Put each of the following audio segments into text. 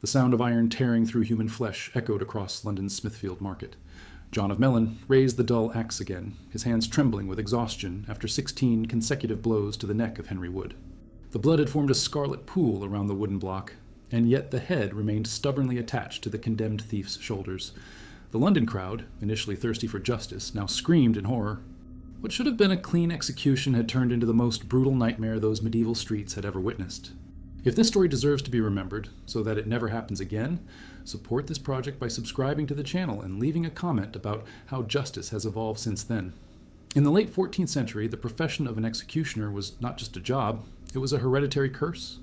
The sound of iron tearing through human flesh echoed across London's Smithfield Market. John of Melun raised the dull axe again, his hands trembling with exhaustion after 16 consecutive blows to the neck of Henry Wood. The blood had formed a scarlet pool around the wooden block, and yet the head remained stubbornly attached to the condemned thief's shoulders. The London crowd, initially thirsty for justice, now screamed in horror. What should have been a clean execution had turned into the most brutal nightmare those medieval streets had ever witnessed. If this story deserves to be remembered, so that it never happens again, support this project by subscribing to the channel and leaving a comment about how justice has evolved since then. In the late 14th century, the profession of an executioner was not just a job, it was a hereditary curse.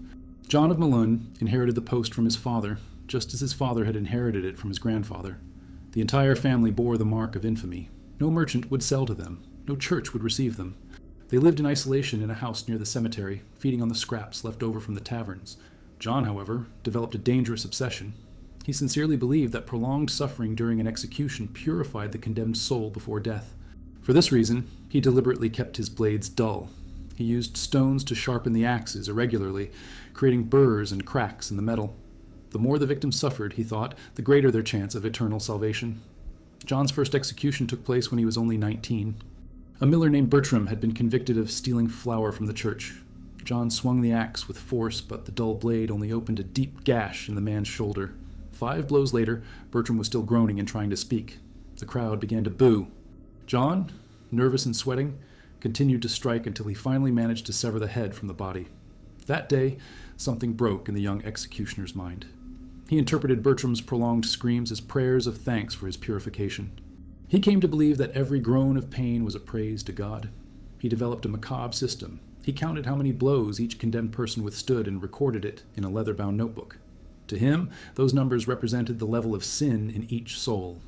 John of Melun inherited the post from his father, just as his father had inherited it from his grandfather. The entire family bore the mark of infamy. No merchant would sell to them. No church would receive them. They lived in isolation in a house near the cemetery, feeding on the scraps left over from the taverns. John, however, developed a dangerous obsession. He sincerely believed that prolonged suffering during an execution purified the condemned soul before death. For this reason, he deliberately kept his blades dull. He used stones to sharpen the axes irregularly, creating burrs and cracks in the metal. The more the victims suffered, he thought, the greater their chance of eternal salvation. John's first execution took place when he was only 19. A miller named Bertram had been convicted of stealing flour from the church. John swung the axe with force, but the dull blade only opened a deep gash in the man's shoulder. 5 blows later, Bertram was still groaning and trying to speak. The crowd began to boo. John, nervous and sweating, continued to strike until he finally managed to sever the head from the body. That day, something broke in the young executioner's mind. He interpreted Bertram's prolonged screams as prayers of thanks for his purification. He came to believe that every groan of pain was a praise to God. He developed a macabre system. He counted how many blows each condemned person withstood and recorded it in a leather-bound notebook. To him, those numbers represented the level of sin in each soul.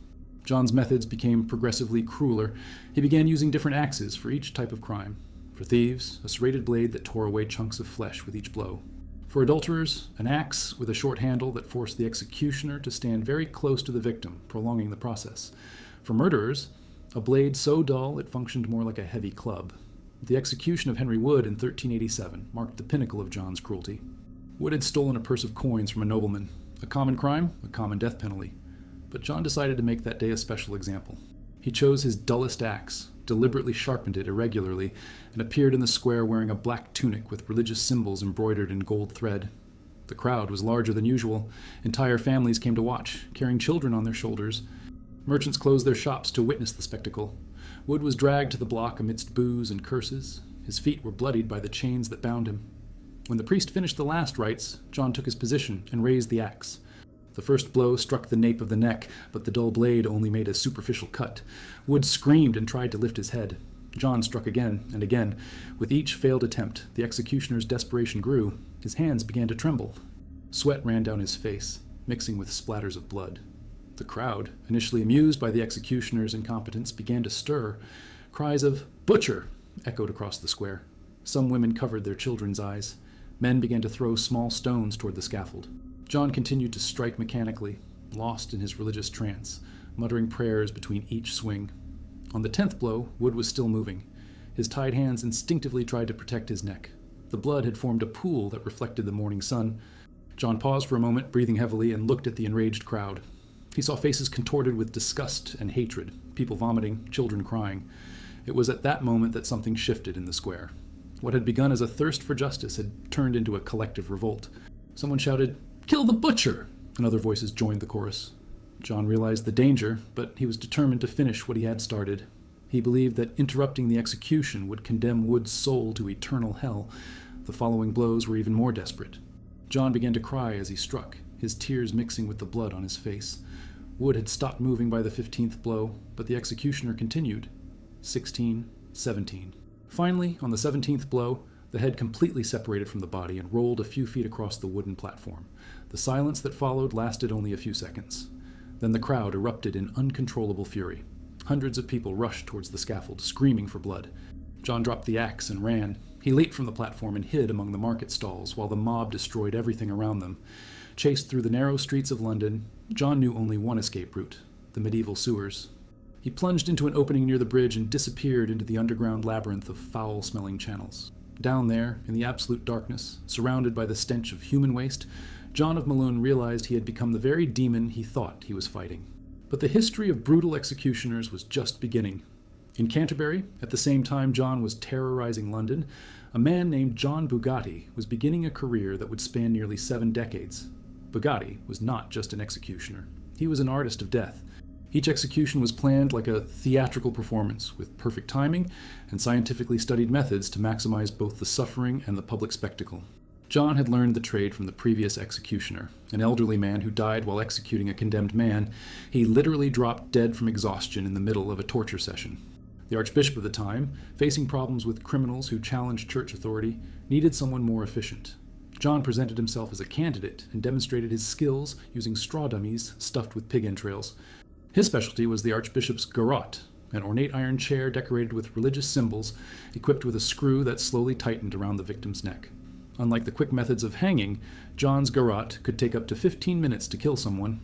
John's methods became progressively crueler. He began using different axes for each type of crime. For thieves, a serrated blade that tore away chunks of flesh with each blow. For adulterers, an axe with a short handle that forced the executioner to stand very close to the victim, prolonging the process. For murderers, a blade so dull it functioned more like a heavy club. The execution of Henry Wood in 1387 marked the pinnacle of John's cruelty. Wood had stolen a purse of coins from a nobleman. A common crime, a common death penalty. But John decided to make that day a special example. He chose his dullest axe, deliberately sharpened it irregularly, and appeared in the square wearing a black tunic with religious symbols embroidered in gold thread. The crowd was larger than usual. Entire families came to watch, carrying children on their shoulders. Merchants closed their shops to witness the spectacle. Wood was dragged to the block amidst boos and curses. His feet were bloodied by the chains that bound him. When the priest finished the last rites, John took his position and raised the axe. The first blow struck the nape of the neck, but the dull blade only made a superficial cut. Wood screamed and tried to lift his head. John struck again and again. With each failed attempt, the executioner's desperation grew. His hands began to tremble. Sweat ran down his face, mixing with splatters of blood. The crowd, initially amused by the executioner's incompetence, began to stir. Cries of "Butcher!" echoed across the square. Some women covered their children's eyes. Men began to throw small stones toward the scaffold. John continued to strike mechanically, lost in his religious trance, muttering prayers between each swing. On the 10th blow, Wood was still moving. His tied hands instinctively tried to protect his neck. The blood had formed a pool that reflected the morning sun. John paused for a moment, breathing heavily, and looked at the enraged crowd. He saw faces contorted with disgust and hatred, people vomiting, children crying. It was at that moment that something shifted in the square. What had begun as a thirst for justice had turned into a collective revolt. Someone shouted, "Kill the butcher!" and other voices joined the chorus. John realized the danger, but he was determined to finish what he had started. He believed that interrupting the execution would condemn Wood's soul to eternal hell. The following blows were even more desperate. John began to cry as he struck, his tears mixing with the blood on his face. Wood had stopped moving by the 15th blow, but the executioner continued. 16, 17. Finally, on the 17th blow, the head completely separated from the body and rolled a few feet across the wooden platform. The silence that followed lasted only a few seconds. Then the crowd erupted in uncontrollable fury. Hundreds of people rushed towards the scaffold, screaming for blood. John dropped the axe and ran. He leaped from the platform and hid among the market stalls while the mob destroyed everything around them. Chased through the narrow streets of London, John knew only one escape route, the medieval sewers. He plunged into an opening near the bridge and disappeared into the underground labyrinth of foul-smelling channels. Down there, in the absolute darkness, surrounded by the stench of human waste, John of Melun realized he had become the very demon he thought he was fighting. But the history of brutal executioners was just beginning. In Canterbury, at the same time John was terrorizing London, a man named John Bugatti was beginning a career that would span nearly 7 decades. Bugatti was not just an executioner. He was an artist of death. Each execution was planned like a theatrical performance, with perfect timing and scientifically studied methods to maximize both the suffering and the public spectacle. John had learned the trade from the previous executioner, an elderly man who died while executing a condemned man. He literally dropped dead from exhaustion in the middle of a torture session. The Archbishop of the time, facing problems with criminals who challenged church authority, needed someone more efficient. John presented himself as a candidate and demonstrated his skills using straw dummies stuffed with pig entrails. His specialty was the Archbishop's garrote, an ornate iron chair decorated with religious symbols, equipped with a screw that slowly tightened around the victim's neck. Unlike the quick methods of hanging, John's garrote could take up to 15 minutes to kill someone.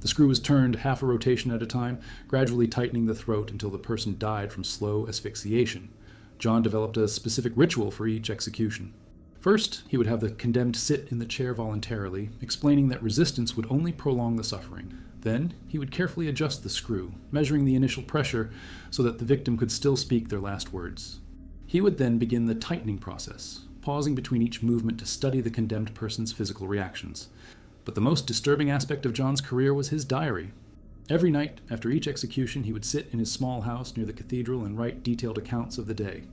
The screw was turned half a rotation at a time, gradually tightening the throat until the person died from slow asphyxiation. John developed a specific ritual for each execution. First, he would have the condemned sit in the chair voluntarily, explaining that resistance would only prolong the suffering. Then, he would carefully adjust the screw, measuring the initial pressure so that the victim could still speak their last words. He would then begin the tightening process, pausing between each movement to study the condemned person's physical reactions. But the most disturbing aspect of John's career was his diary. Every night, after each execution, he would sit in his small house near the cathedral and write detailed accounts of the day.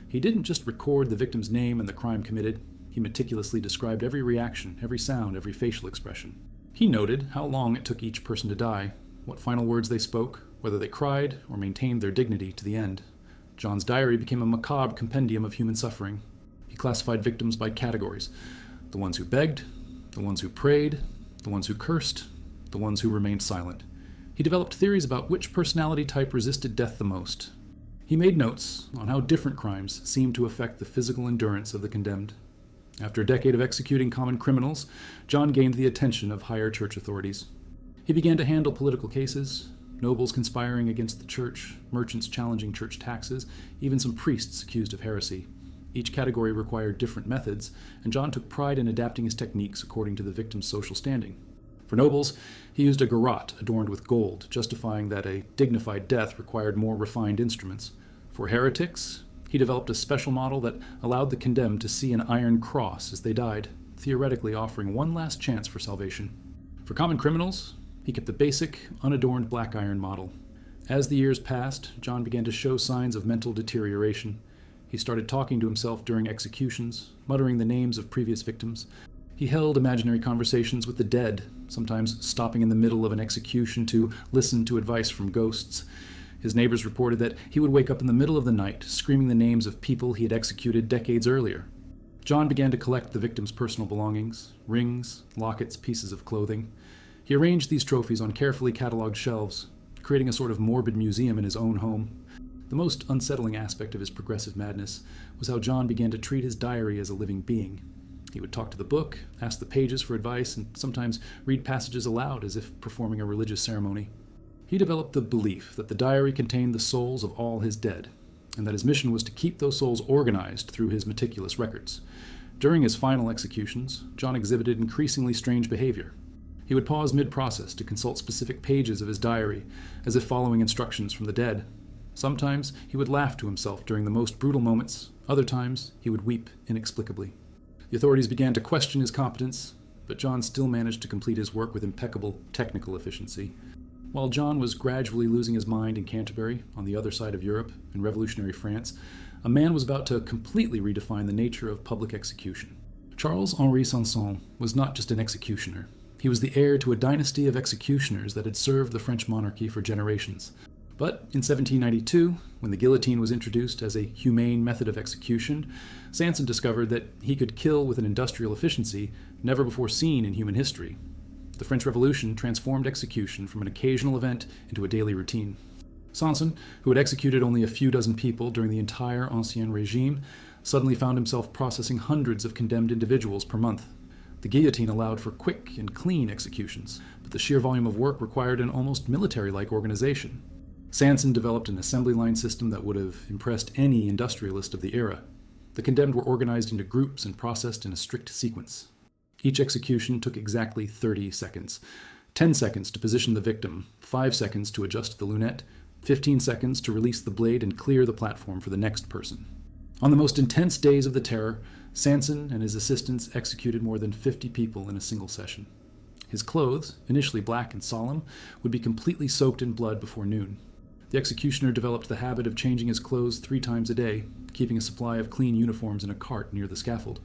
He didn't just record the victim's name and the crime committed. He meticulously described every reaction, every sound, every facial expression. He noted how long it took each person to die, what final words they spoke, whether they cried or maintained their dignity to the end. John's diary became a macabre compendium of human suffering. He classified victims by categories: the ones who begged, the ones who prayed, the ones who cursed, the ones who remained silent. He developed theories about which personality type resisted death the most. He made notes on how different crimes seemed to affect the physical endurance of the condemned. After a decade of executing common criminals, John gained the attention of higher church authorities. He began to handle political cases, nobles conspiring against the church, merchants challenging church taxes, even some priests accused of heresy. Each category required different methods, and John took pride in adapting his techniques according to the victim's social standing. For nobles, he used a garrote adorned with gold, justifying that a dignified death required more refined instruments. For heretics, he developed a special model that allowed the condemned to see an iron cross as they died, theoretically offering one last chance for salvation. For common criminals, he kept the basic, unadorned black iron model. As the years passed, John began to show signs of mental deterioration. He started talking to himself during executions, muttering the names of previous victims. He held imaginary conversations with the dead, sometimes stopping in the middle of an execution to listen to advice from ghosts. His neighbors reported that he would wake up in the middle of the night, screaming the names of people he had executed decades earlier. John began to collect the victims' personal belongings: rings, lockets, pieces of clothing. He arranged these trophies on carefully catalogued shelves, creating a sort of morbid museum in his own home. The most unsettling aspect of his progressive madness was how John began to treat his diary as a living being. He would talk to the book, ask the pages for advice, and sometimes read passages aloud as if performing a religious ceremony. He developed the belief that the diary contained the souls of all his dead, and that his mission was to keep those souls organized through his meticulous records. During his final executions, John exhibited increasingly strange behavior. He would pause mid-process to consult specific pages of his diary, as if following instructions from the dead. Sometimes he would laugh to himself during the most brutal moments. Other times he would weep inexplicably. The authorities began to question his competence, but John still managed to complete his work with impeccable technical efficiency. While John was gradually losing his mind in Canterbury, on the other side of Europe, in revolutionary France, a man was about to completely redefine the nature of public execution. Charles-Henri Sanson was not just an executioner. He was the heir to a dynasty of executioners that had served the French monarchy for generations. But in 1792, when the guillotine was introduced as a humane method of execution, Sanson discovered that he could kill with an industrial efficiency never before seen in human history. The French Revolution transformed execution from an occasional event into a daily routine. Sanson, who had executed only a few dozen people during the entire Ancien Regime, suddenly found himself processing hundreds of condemned individuals per month. The guillotine allowed for quick and clean executions, but the sheer volume of work required an almost military-like organization. Sanson developed an assembly line system that would have impressed any industrialist of the era. The condemned were organized into groups and processed in a strict sequence. Each execution took exactly 30 seconds. 10 seconds to position the victim, 5 seconds to adjust the lunette, 15 seconds to release the blade and clear the platform for the next person. On the most intense days of the terror, Sanson and his assistants executed more than 50 people in a single session. His clothes, initially black and solemn, would be completely soaked in blood before noon. The executioner developed the habit of changing his clothes 3 times a day, keeping a supply of clean uniforms in a cart near the scaffold.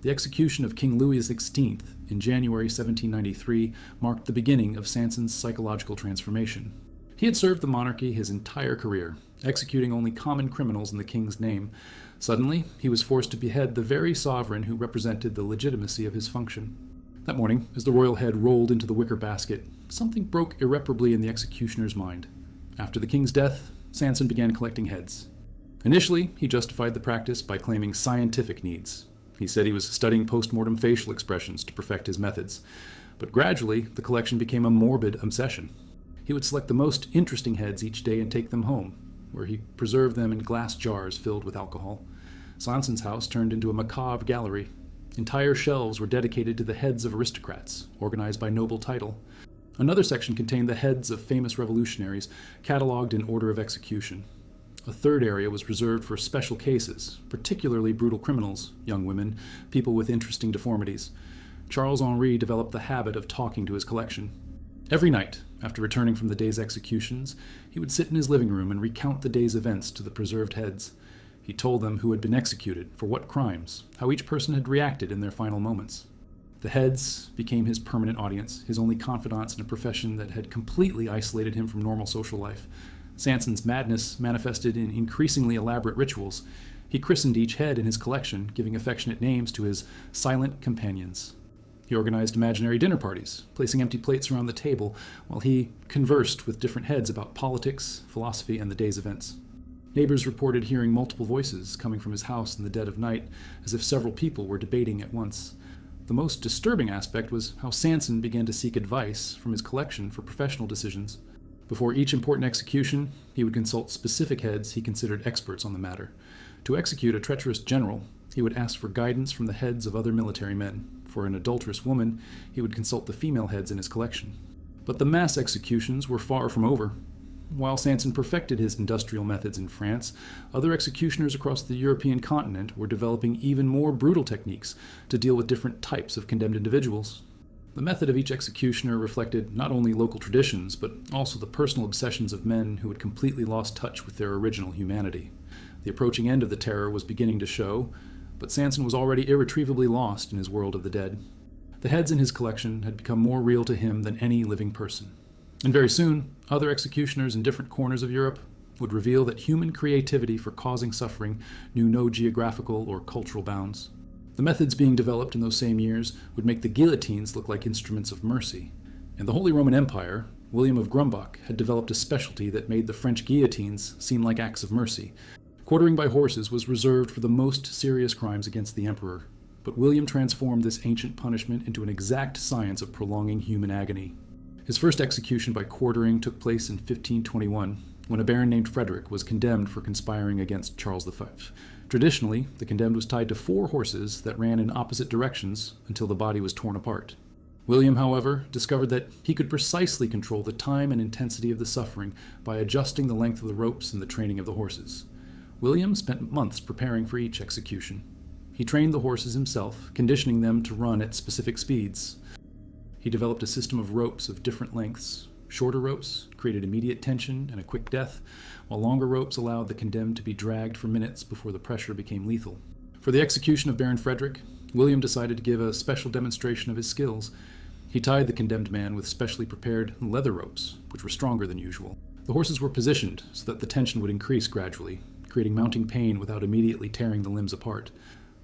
The execution of King Louis XVI in January 1793 marked the beginning of Sanson's psychological transformation. He had served the monarchy his entire career, executing only common criminals in the king's name. Suddenly, he was forced to behead the very sovereign who represented the legitimacy of his function. That morning, as the royal head rolled into the wicker basket, something broke irreparably in the executioner's mind. After the king's death, Sanson began collecting heads. Initially, he justified the practice by claiming scientific needs. He said he was studying post-mortem facial expressions to perfect his methods. But gradually, the collection became a morbid obsession. He would select the most interesting heads each day and take them home, where he preserved them in glass jars filled with alcohol. Sanson's house turned into a macabre gallery. Entire shelves were dedicated to the heads of aristocrats, organized by noble title. Another section contained the heads of famous revolutionaries, catalogued in order of execution. A third area was reserved for special cases, particularly brutal criminals, young women, people with interesting deformities. Charles Henri developed the habit of talking to his collection. Every night, after returning from the day's executions, he would sit in his living room and recount the day's events to the preserved heads. He told them who had been executed, for what crimes, how each person had reacted in their final moments. The heads became his permanent audience, his only confidants in a profession that had completely isolated him from normal social life. Sanson's madness manifested in increasingly elaborate rituals. He christened each head in his collection, giving affectionate names to his silent companions. He organized imaginary dinner parties, placing empty plates around the table while he conversed with different heads about politics, philosophy, and the day's events. Neighbors reported hearing multiple voices coming from his house in the dead of night, as if several people were debating at once. The most disturbing aspect was how Sanson began to seek advice from his collection for professional decisions. Before each important execution, he would consult specific heads he considered experts on the matter. To execute a treacherous general, he would ask for guidance from the heads of other military men. For an adulterous woman, he would consult the female heads in his collection. But the mass executions were far from over. While Sanson perfected his industrial methods in France, other executioners across the European continent were developing even more brutal techniques to deal with different types of condemned individuals. The method of each executioner reflected not only local traditions, but also the personal obsessions of men who had completely lost touch with their original humanity. The approaching end of the terror was beginning to show, but Sanson was already irretrievably lost in his world of the dead. The heads in his collection had become more real to him than any living person. And very soon, other executioners in different corners of Europe would reveal that human creativity for causing suffering knew no geographical or cultural bounds. The methods being developed in those same years would make the guillotines look like instruments of mercy. In the Holy Roman Empire, William of Grumbach had developed a specialty that made the French guillotines seem like acts of mercy. Quartering by horses was reserved for the most serious crimes against the emperor, but William transformed this ancient punishment into an exact science of prolonging human agony. His first execution by quartering took place in 1521, when a baron named Frederick was condemned for conspiring against Charles V. Traditionally, the condemned was tied to 4 horses that ran in opposite directions until the body was torn apart. William, however, discovered that he could precisely control the time and intensity of the suffering by adjusting the length of the ropes and the training of the horses. William spent months preparing for each execution. He trained the horses himself, conditioning them to run at specific speeds. He developed a system of ropes of different lengths. Shorter ropes created immediate tension and a quick death, while longer ropes allowed the condemned to be dragged for minutes before the pressure became lethal. For the execution of Baron Frederick, William decided to give a special demonstration of his skills. He tied the condemned man with specially prepared leather ropes, which were stronger than usual. The horses were positioned so that the tension would increase gradually, creating mounting pain without immediately tearing the limbs apart.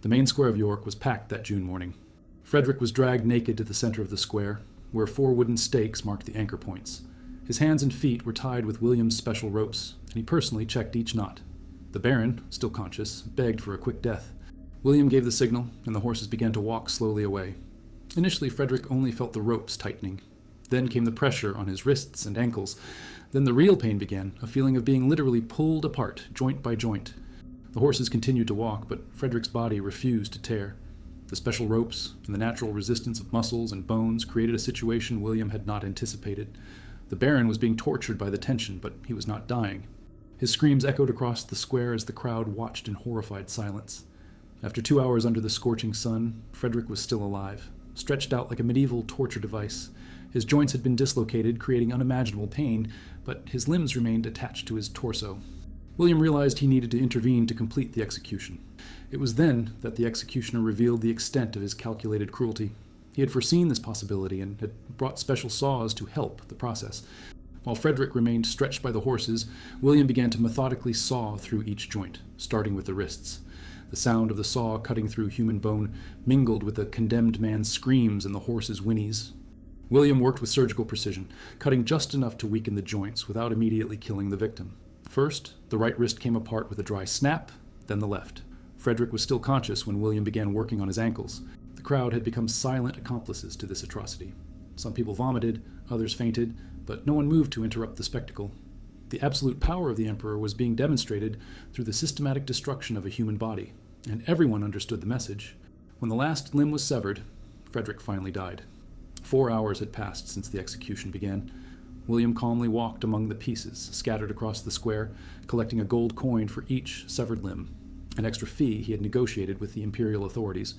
The main square of York was packed that June morning. Frederick was dragged naked to the center of the square, where 4 wooden stakes marked the anchor points. His hands and feet were tied with William's special ropes, and he personally checked each knot. The Baron, still conscious, begged for a quick death. William gave the signal, and the horses began to walk slowly away. Initially, Frederick only felt the ropes tightening. Then came the pressure on his wrists and ankles. Then the real pain began, a feeling of being literally pulled apart, joint by joint. The horses continued to walk, but Frederick's body refused to tear. The special ropes and the natural resistance of muscles and bones created a situation William had not anticipated. The Baron was being tortured by the tension, but he was not dying. His screams echoed across the square as the crowd watched in horrified silence. After 2 hours under the scorching sun, Frederick was still alive, stretched out like a medieval torture device. His joints had been dislocated, creating unimaginable pain, but his limbs remained attached to his torso. William realized he needed to intervene to complete the execution. It was then that the executioner revealed the extent of his calculated cruelty. He had foreseen this possibility and had brought special saws to help the process. While Frederick remained stretched by the horses, William began to methodically saw through each joint, starting with the wrists. The sound of the saw cutting through human bone mingled with the condemned man's screams and the horse's whinnies. William worked with surgical precision, cutting just enough to weaken the joints without immediately killing the victim. First, the right wrist came apart with a dry snap, then the left. Frederick was still conscious when William began working on his ankles. The crowd had become silent accomplices to this atrocity. Some people vomited, others fainted, but no one moved to interrupt the spectacle. The absolute power of the Emperor was being demonstrated through the systematic destruction of a human body, and everyone understood the message. When the last limb was severed, Frederick finally died. 4 hours had passed since the execution began. William calmly walked among the pieces scattered across the square, collecting a gold coin for each severed limb, an extra fee he had negotiated with the imperial authorities.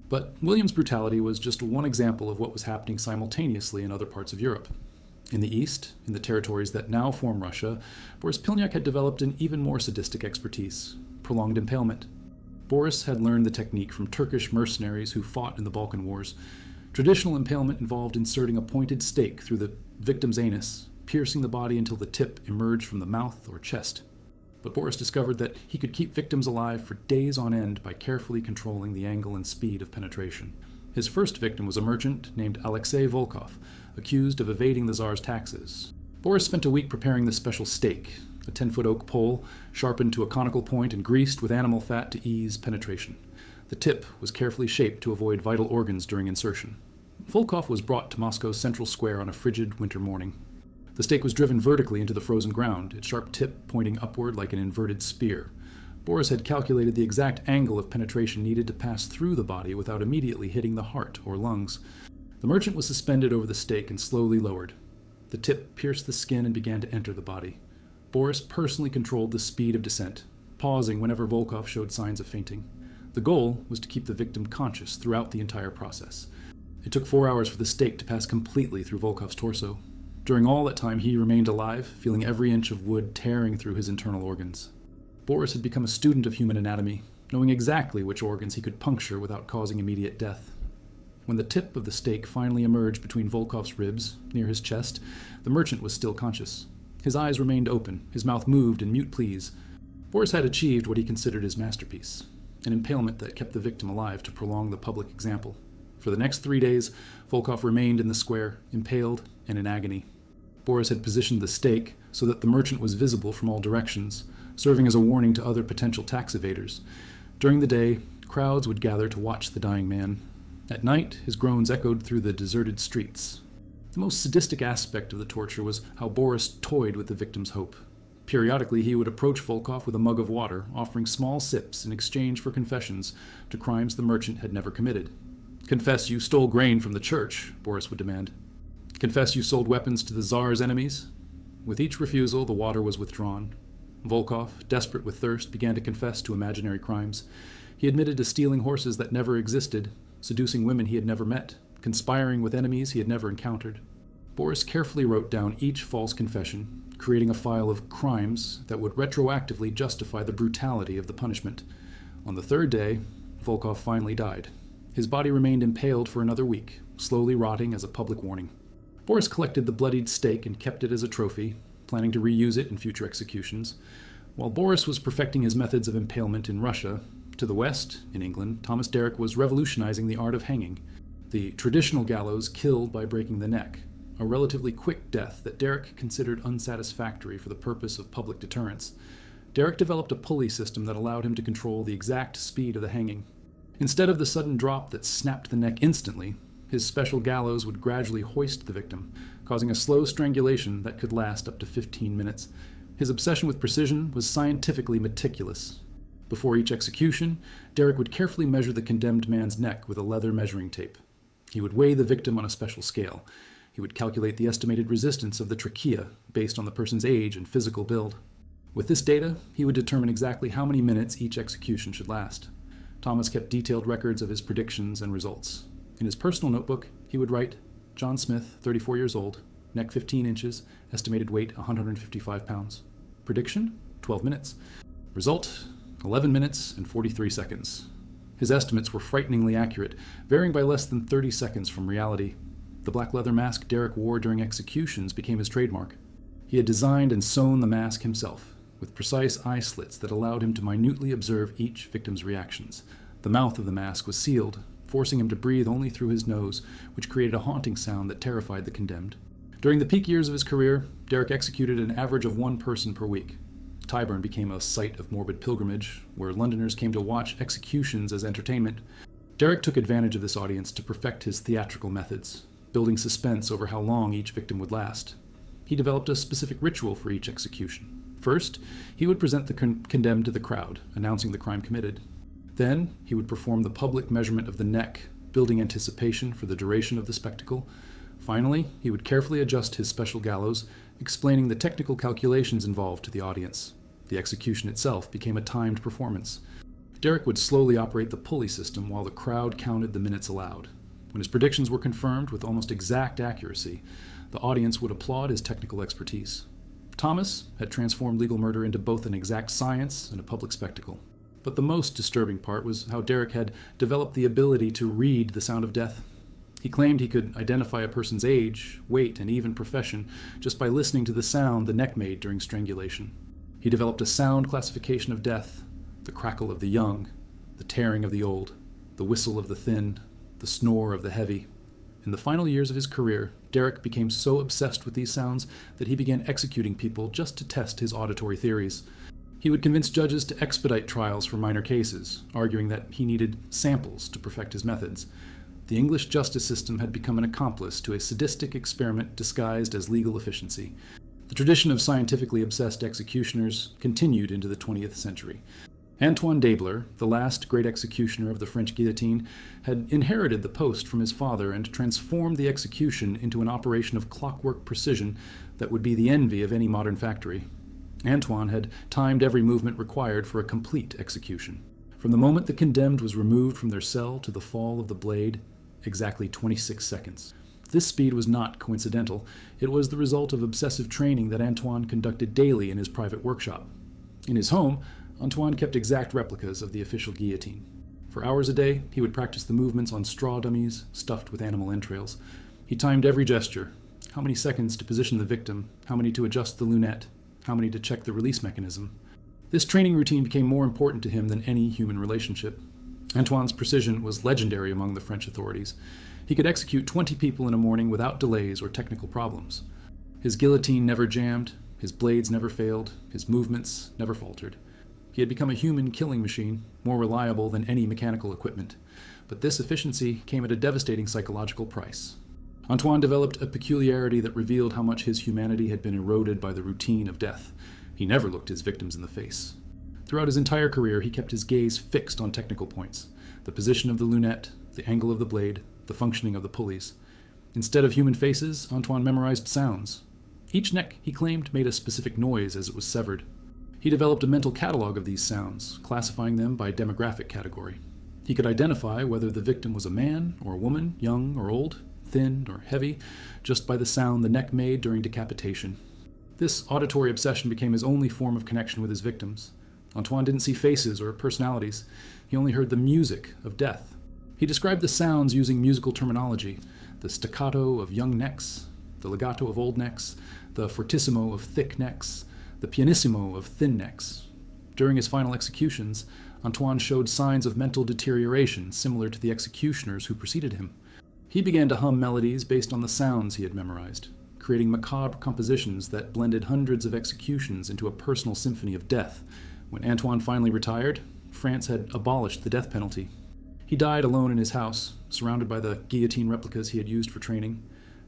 But William's brutality was just one example of what was happening simultaneously in other parts of Europe. In the east, in the territories that now form Russia, Boris Pilniak had developed an even more sadistic expertise: prolonged impalement. Boris had learned the technique from Turkish mercenaries who fought in the Balkan Wars. Traditional impalement involved inserting a pointed stake through the victim's anus, piercing the body until the tip emerged from the mouth or chest. But Boris discovered that he could keep victims alive for days on end by carefully controlling the angle and speed of penetration. His first victim was a merchant named Alexei Volkov, accused of evading the Tsar's taxes. Boris spent a week preparing the special stake, a 10-foot oak pole sharpened to a conical point and greased with animal fat to ease penetration. The tip was carefully shaped to avoid vital organs during insertion. Volkov was brought to Moscow's central square on a frigid winter morning. The stake was driven vertically into the frozen ground, its sharp tip pointing upward like an inverted spear. Boris had calculated the exact angle of penetration needed to pass through the body without immediately hitting the heart or lungs. The merchant was suspended over the stake and slowly lowered. The tip pierced the skin and began to enter the body. Boris personally controlled the speed of descent, pausing whenever Volkov showed signs of fainting. The goal was to keep the victim conscious throughout the entire process. It took 4 hours for the stake to pass completely through Volkov's torso. During all that time, he remained alive, feeling every inch of wood tearing through his internal organs. Boris had become a student of human anatomy, knowing exactly which organs he could puncture without causing immediate death. When the tip of the stake finally emerged between Volkov's ribs, near his chest, the merchant was still conscious. His eyes remained open, his mouth moved in mute pleas. Boris had achieved what he considered his masterpiece, an impalement that kept the victim alive to prolong the public example. For the next 3 days, Volkov remained in the square, impaled and in agony. Boris had positioned the stake so that the merchant was visible from all directions, serving as a warning to other potential tax evaders. During the day, crowds would gather to watch the dying man. At night, his groans echoed through the deserted streets. The most sadistic aspect of the torture was how Boris toyed with the victim's hope. Periodically, he would approach Volkov with a mug of water, offering small sips in exchange for confessions to crimes the merchant had never committed. "Confess you stole grain from the church," Boris would demand. "Confess you sold weapons to the Tsar's enemies?" With each refusal, the water was withdrawn. Volkov, desperate with thirst, began to confess to imaginary crimes. He admitted to stealing horses that never existed, seducing women he had never met, conspiring with enemies he had never encountered. Boris carefully wrote down each false confession, creating a file of crimes that would retroactively justify the brutality of the punishment. On the third day, Volkov finally died. His body remained impaled for another week, slowly rotting as a public warning. Boris collected the bloodied stake and kept it as a trophy, planning to reuse it in future executions. While Boris was perfecting his methods of impalement in Russia, to the west, in England, Thomas Derrick was revolutionizing the art of hanging. The traditional gallows killed by breaking the neck, a relatively quick death that Derrick considered unsatisfactory for the purpose of public deterrence. Derrick developed a pulley system that allowed him to control the exact speed of the hanging. Instead of the sudden drop that snapped the neck instantly, his special gallows would gradually hoist the victim, causing a slow strangulation that could last up to 15 minutes. His obsession with precision was scientifically meticulous. Before each execution, Derek would carefully measure the condemned man's neck with a leather measuring tape. He would weigh the victim on a special scale. He would calculate the estimated resistance of the trachea based on the person's age and physical build. With this data, he would determine exactly how many minutes each execution should last. Thomas kept detailed records of his predictions and results. In his personal notebook, he would write, John Smith, 34 years old, neck 15 inches, estimated weight 155 pounds. Prediction, 12 minutes. Result, 11 minutes and 43 seconds. His estimates were frighteningly accurate, varying by less than 30 seconds from reality. The black leather mask Derek wore during executions became his trademark. He had designed and sewn the mask himself, with precise eye slits that allowed him to minutely observe each victim's reactions. The mouth of the mask was sealed, forcing him to breathe only through his nose, which created a haunting sound that terrified the condemned. During the peak years of his career, Derek executed an average of 1 person per week. Tyburn became a site of morbid pilgrimage, where Londoners came to watch executions as entertainment. Derek took advantage of this audience to perfect his theatrical methods, building suspense over how long each victim would last. He developed a specific ritual for each execution. First, he would present the condemned to the crowd, announcing the crime committed. Then, he would perform the public measurement of the neck, building anticipation for the duration of the spectacle. Finally, he would carefully adjust his special gallows, explaining the technical calculations involved to the audience. The execution itself became a timed performance. Derek would slowly operate the pulley system while the crowd counted the minutes allowed. When his predictions were confirmed with almost exact accuracy, the audience would applaud his technical expertise. Thomas had transformed legal murder into both an exact science and a public spectacle. But the most disturbing part was how Derek had developed the ability to read the sound of death. He claimed he could identify a person's age, weight, and even profession just by listening to the sound the neck made during strangulation. He developed a sound classification of death: the crackle of the young, the tearing of the old, the whistle of the thin, the snore of the heavy. In the final years of his career, Derek became so obsessed with these sounds that he began executing people just to test his auditory theories. He would convince judges to expedite trials for minor cases, arguing that he needed samples to perfect his methods. The English justice system had become an accomplice to a sadistic experiment disguised as legal efficiency. The tradition of scientifically obsessed executioners continued into the 20th century. Antoine Dabler, the last great executioner of the French guillotine, had inherited the post from his father and transformed the execution into an operation of clockwork precision that would be the envy of any modern factory. Antoine had timed every movement required for a complete execution. From the moment the condemned was removed from their cell to the fall of the blade, exactly 26 seconds. This speed was not coincidental. It was the result of obsessive training that Antoine conducted daily in his private workshop. In his home, Antoine kept exact replicas of the official guillotine. For hours a day, he would practice the movements on straw dummies stuffed with animal entrails. He timed every gesture: how many seconds to position the victim, how many to adjust the lunette, how many to check the release mechanism. This training routine became more important to him than any human relationship. Antoine's precision was legendary among the French authorities. He could execute 20 people in a morning without delays or technical problems. His guillotine never jammed, his blades never failed, his movements never faltered. He had become a human killing machine, more reliable than any mechanical equipment. But this efficiency came at a devastating psychological price. Antoine developed a peculiarity that revealed how much his humanity had been eroded by the routine of death. He never looked his victims in the face. Throughout his entire career, he kept his gaze fixed on technical points: the position of the lunette, the angle of the blade, the functioning of the pulleys. Instead of human faces, Antoine memorized sounds. Each neck, he claimed, made a specific noise as it was severed. He developed a mental catalog of these sounds, classifying them by demographic category. He could identify whether the victim was a man or a woman, young or old, thin or heavy, just by the sound the neck made during decapitation. This auditory obsession became his only form of connection with his victims. Antoine didn't see faces or personalities. He only heard the music of death. He described the sounds using musical terminology: the staccato of young necks, the legato of old necks, the fortissimo of thick necks, the pianissimo of thin necks. During his final executions, Antoine showed signs of mental deterioration similar to the executioners who preceded him. He began to hum melodies based on the sounds he had memorized, creating macabre compositions that blended hundreds of executions into a personal symphony of death. When Antoine finally retired, France had abolished the death penalty. He died alone in his house, surrounded by the guillotine replicas he had used for training.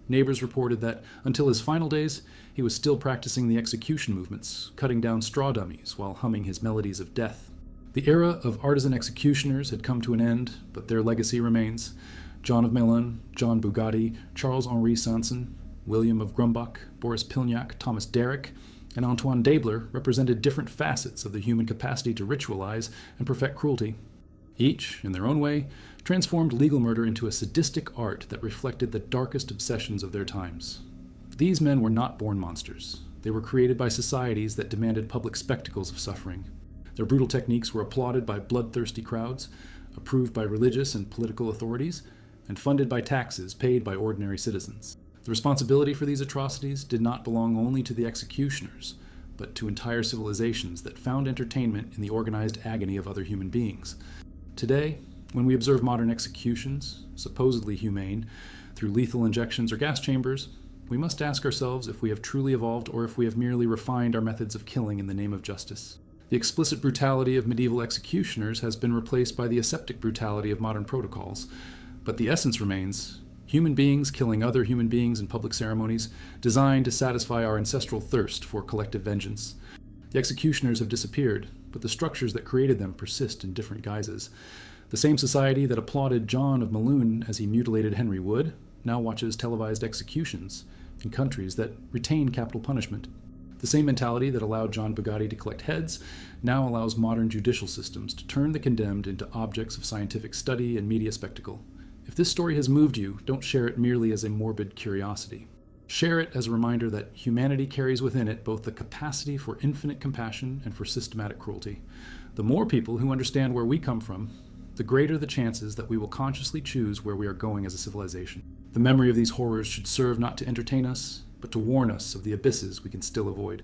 Neighbors reported that, until his final days, he was still practicing the execution movements, cutting down straw dummies while humming his melodies of death. The era of artisan executioners had come to an end, but their legacy remains. John of Melun, John Bugatti, Charles-Henri Sanson, William of Grumbach, Boris Pilniak, Thomas Derrick, and Antoine Dabler represented different facets of the human capacity to ritualize and perfect cruelty. Each, in their own way, transformed legal murder into a sadistic art that reflected the darkest obsessions of their times. These men were not born monsters. They were created by societies that demanded public spectacles of suffering. Their brutal techniques were applauded by bloodthirsty crowds, approved by religious and political authorities, and funded by taxes paid by ordinary citizens. The responsibility for these atrocities did not belong only to the executioners, but to entire civilizations that found entertainment in the organized agony of other human beings. Today, when we observe modern executions, supposedly humane, through lethal injections or gas chambers, we must ask ourselves if we have truly evolved or if we have merely refined our methods of killing in the name of justice. The explicit brutality of medieval executioners has been replaced by the aseptic brutality of modern protocols, but the essence remains: human beings killing other human beings in public ceremonies, designed to satisfy our ancestral thirst for collective vengeance. The executioners have disappeared, but the structures that created them persist in different guises. The same society that applauded John of Melun as he mutilated Henry Wood now watches televised executions in countries that retain capital punishment. The same mentality that allowed John Bugatti to collect heads now allows modern judicial systems to turn the condemned into objects of scientific study and media spectacle. If this story has moved you, don't share it merely as a morbid curiosity. Share it as a reminder that humanity carries within it both the capacity for infinite compassion and for systematic cruelty. The more people who understand where we come from, the greater the chances that we will consciously choose where we are going as a civilization. The memory of these horrors should serve not to entertain us, but to warn us of the abysses we can still avoid.